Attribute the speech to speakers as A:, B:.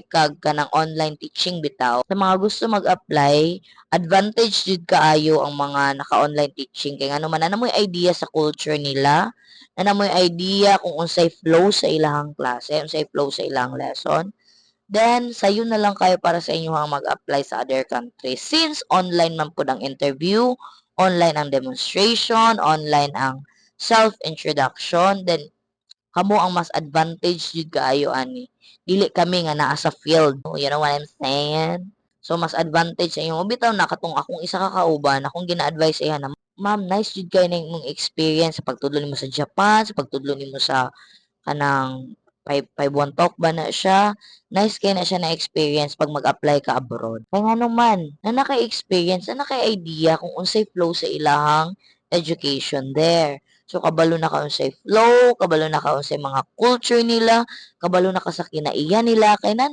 A: kag kanang online teaching bitaw. Sa mga gusto mag-apply, advantage jud kaayo ang mga naka-online teaching kay ngano man ana mo'y idea sa culture nila, ana mo'y idea kung unsay flow sa ilahang klase, unsay flow sa ilang lesson. Then sayo na lang kayo para sa inyong mag-apply sa other countries. Since online man pud ang interview, online ang demonstration, online ang self-introduction, then kamo ang mas advantage jud kaayo ani. Dili kami nga naa sa field. You know what I'm saying? So mas advantage sa inyo. Bitaw na katong akong isa ka kauban, akong gina-advise iya na, ma'am, nice jud kayo na imong experience sa pagtudlo nimo sa Japan, sa pagtudlo nimo sa kanang 5-1 talk ba na siya. Nice kay na siya na experience pag mag-apply ka abroad. Kaya nga naman, na naka-experience, na naka-idea kung unsay flow sa ilahang education there. So, kabalo na ka unsay flow, kabalo na ka unsay mga culture nila, kabalo na ka sa kinaiya nila, kay na